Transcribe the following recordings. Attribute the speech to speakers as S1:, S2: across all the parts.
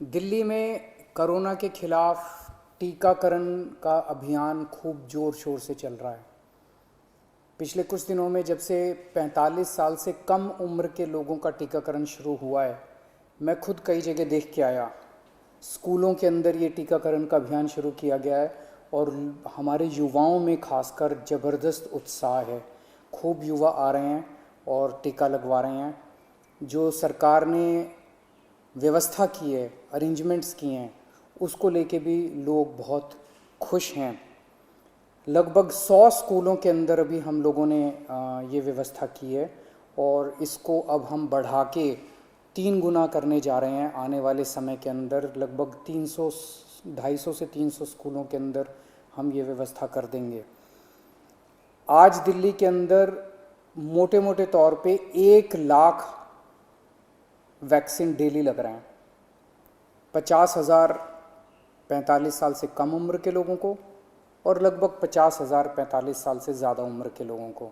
S1: दिल्ली में कोरोना के खिलाफ टीकाकरण का अभियान खूब ज़ोर शोर से चल रहा है। पिछले कुछ दिनों में जब से 45 साल से कम उम्र के लोगों का टीकाकरण शुरू हुआ है, मैं खुद कई जगह देख के आया। स्कूलों के अंदर ये टीकाकरण का अभियान शुरू किया गया है और हमारे युवाओं में खासकर ज़बरदस्त उत्साह है। खूब युवा आ रहे हैं और टीका लगवा रहे हैं। जो सरकार ने व्यवस्था की है, अरेंजमेंट्स किए हैं, उसको लेके भी लोग बहुत खुश हैं। लगभग 100 स्कूलों के अंदर अभी हम लोगों ने ये व्यवस्था की है और इसको अब हम बढ़ा के 3 गुना करने जा रहे हैं। आने वाले समय के अंदर लगभग 250 से 300 स्कूलों के अंदर हम ये व्यवस्था कर देंगे। आज दिल्ली के अंदर मोटे मोटे तौर पे 1 लाख वैक्सीन डेली लग रहे हैं। 50,000 45 साल से कम उम्र के लोगों को और लगभग 50,000 45 साल से ज़्यादा उम्र के लोगों को।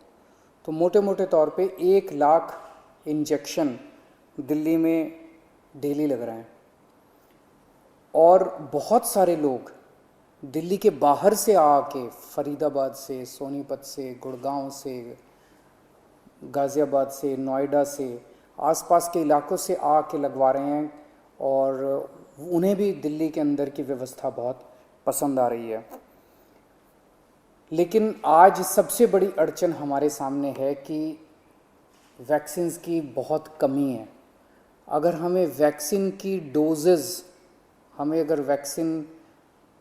S1: तो मोटे मोटे तौर पे 1 लाख इंजेक्शन दिल्ली में डेली लग रहे हैं। और बहुत सारे लोग दिल्ली के बाहर से आके, फरीदाबाद से, सोनीपत से, गुड़गांव से, गाज़ियाबाद से, नोएडा से, आसपास के इलाकों से आके लगवा रहे हैं और उन्हें भी दिल्ली के अंदर की व्यवस्था बहुत पसंद आ रही है। लेकिन आज सबसे बड़ी अड़चन हमारे सामने है कि वैक्सीन्स की बहुत कमी है। अगर हमें वैक्सीन की डोजेज़, हमें अगर वैक्सीन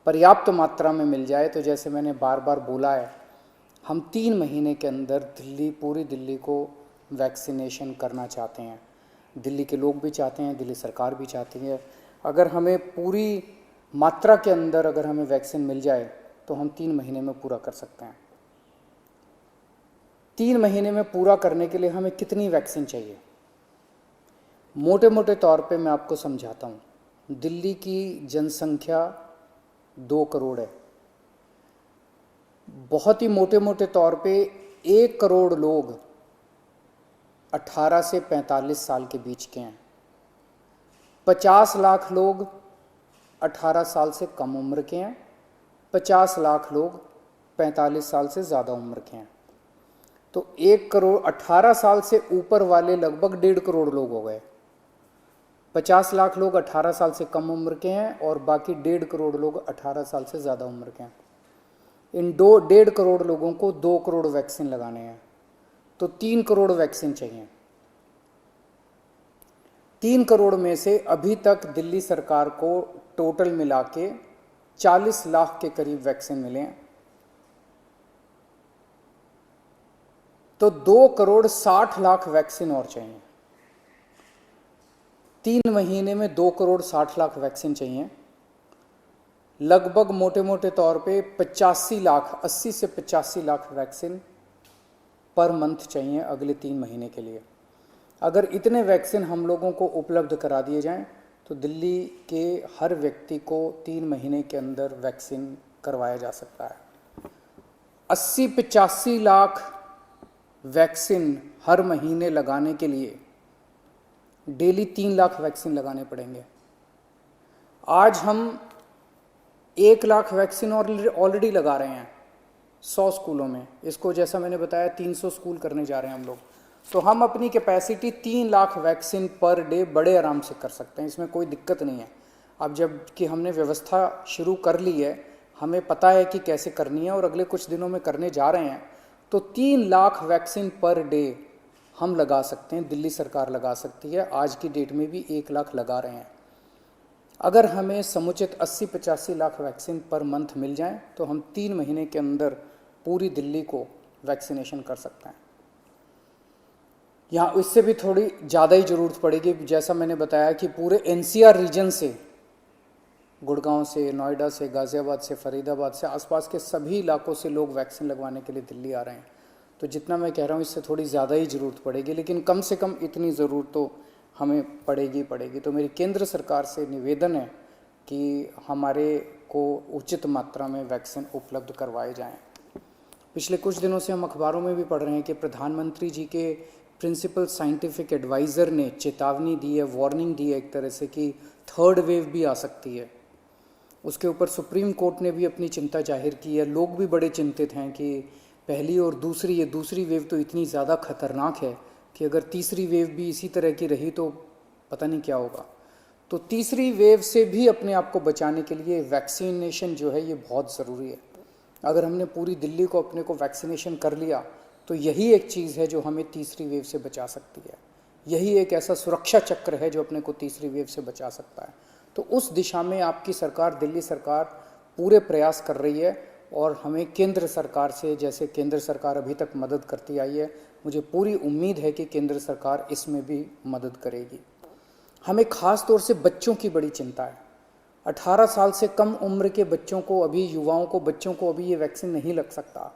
S1: पर्याप्त मात्रा में मिल जाए तो जैसे मैंने बार बार बोला है, हम 3 महीने के अंदर पूरी दिल्ली को वैक्सीनेशन करना चाहते हैं। दिल्ली के लोग भी चाहते हैं, दिल्ली सरकार भी चाहती है। अगर हमें पूरी मात्रा के अंदर अगर हमें वैक्सीन मिल जाए तो हम 3 महीने में पूरा कर सकते हैं। 3 महीने में पूरा करने के लिए हमें कितनी वैक्सीन चाहिए? मोटे मोटे तौर पे मैं आपको समझाता हूँ। दिल्ली की जनसंख्या 2 करोड़ है। बहुत ही मोटे मोटे तौर पे 1 करोड़ लोग 18 से 45 साल के बीच के हैं। 50 लाख लोग 18 साल से कम उम्र के हैं। 50 लाख लोग 45 साल से ज़्यादा उम्र के हैं। तो 1 करोड़ 18 साल से ऊपर वाले लगभग 1.5 करोड़ लोग हो गए। 50 लाख लोग 18 साल से कम उम्र के हैं और बाकी 1.5 करोड़ लोग 18 साल से ज़्यादा उम्र के हैं। इन 1.5 करोड़ लोगों को 2 करोड़ वैक्सीन लगाने हैं, तो 3 करोड़ वैक्सीन चाहिए। 3 करोड़ में से अभी तक दिल्ली सरकार को टोटल मिला के 40 लाख के करीब वैक्सीन मिले हैं। तो 2 करोड़ 60 लाख वैक्सीन और चाहिए। 3 महीने में 2 करोड़ 60 लाख वैक्सीन चाहिए। लगभग मोटे मोटे तौर पे 85 लाख, 80 से 85 लाख वैक्सीन पर मंथ चाहिए अगले 3 महीने के लिए। अगर इतने वैक्सीन हम लोगों को उपलब्ध करा दिए जाएं तो दिल्ली के हर व्यक्ति को 3 महीने के अंदर वैक्सीन करवाया जा सकता है। 80-85 लाख वैक्सीन हर महीने लगाने के लिए डेली 3 लाख वैक्सीन लगाने पड़ेंगे। आज हम 1 लाख वैक्सीन ऑलरेडी लगा रहे हैं 100 स्कूलों में। इसको जैसा मैंने बताया 300 स्कूल करने जा रहे हैं हम लोग। तो हम अपनी capacity 3 lakh vaccine per day बड़े आराम से कर सकते हैं, इसमें कोई दिक्कत नहीं है। अब जब कि हमने व्यवस्था शुरू कर ली है, हमें पता है कि कैसे करनी है और अगले कुछ दिनों में करने जा रहे हैं, तो 3 लाख वैक्सीन पर डे हम लगा सकते हैं, दिल्ली सरकार लगा सकती है। आज की डेट में भी 1 लाख लगा रहे हैं। अगर हमें समुचित 80-85 लाख वैक्सीन पर मंथ मिल जाएं तो हम 3 महीने के अंदर पूरी दिल्ली को वैक्सीनेशन कर सकते हैं। यहाँ इससे भी थोड़ी ज़्यादा ही ज़रूरत पड़ेगी। जैसा मैंने बताया कि पूरे एनसीआर रीजन से, गुड़गांव से, नोएडा से, गाज़ियाबाद से, फरीदाबाद से, आसपास के सभी इलाकों से लोग वैक्सीन लगवाने के लिए दिल्ली आ रहे हैं। तो जितना मैं कह रहा हूँ इससे थोड़ी ज़्यादा ही ज़रूरत पड़ेगी, लेकिन कम से कम इतनी ज़रूरत तो हमें पड़ेगी। तो मेरी केंद्र सरकार से निवेदन है कि हमारे को उचित मात्रा में वैक्सीन उपलब्ध करवाए जाएं। पिछले कुछ दिनों से हम अखबारों में भी पढ़ रहे हैं कि प्रधानमंत्री जी के प्रिंसिपल साइंटिफिक एडवाइज़र ने चेतावनी दी है, वार्निंग दी है एक तरह से कि थर्ड वेव भी आ सकती है। उसके ऊपर सुप्रीम कोर्ट ने भी अपनी चिंता जाहिर की है। लोग भी बड़े चिंतित हैं कि पहली और दूसरी, ये दूसरी वेव तो इतनी ज़्यादा खतरनाक है कि अगर तीसरी वेव भी इसी तरह की रही तो पता नहीं क्या होगा। तो तीसरी वेव से भी अपने आप को बचाने के लिए वैक्सीनेशन जो है ये बहुत ज़रूरी है। अगर हमने पूरी दिल्ली को अपने को वैक्सीनेशन कर लिया तो यही एक चीज़ है जो हमें तीसरी वेव से बचा सकती है। यही एक ऐसा सुरक्षा चक्र है जो अपने को तीसरी वेव से बचा सकता है। तो उस दिशा में आपकी सरकार, दिल्ली सरकार पूरे प्रयास कर रही है और हमें केंद्र सरकार से, जैसे केंद्र सरकार अभी तक मदद करती आई है, मुझे पूरी उम्मीद है कि केंद्र सरकार इसमें भी मदद करेगी। हमें ख़ास तौर से बच्चों की बड़ी चिंता है। 18 साल से कम उम्र के बच्चों को, अभी युवाओं को, बच्चों को अभी ये वैक्सीन नहीं लग सकता।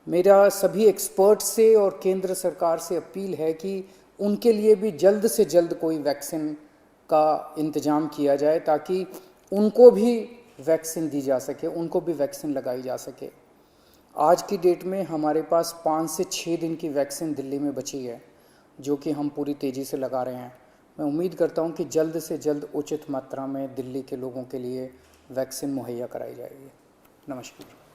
S1: मेरा सभी एक्सपर्ट से और केंद्र सरकार से अपील है कि उनके लिए भी जल्द से जल्द कोई वैक्सीन का इंतज़ाम किया जाए ताकि उनको भी वैक्सीन दी जा सके, उनको भी वैक्सीन लगाई जा सके। आज की डेट में हमारे पास 5 से 6 दिन की वैक्सीन दिल्ली में बची है जो कि हम पूरी तेज़ी से लगा रहे हैं। मैं उम्मीद करता हूं कि जल्द से जल्द उचित मात्रा में दिल्ली के लोगों के लिए वैक्सीन मुहैया कराई जाएगी। नमस्कार।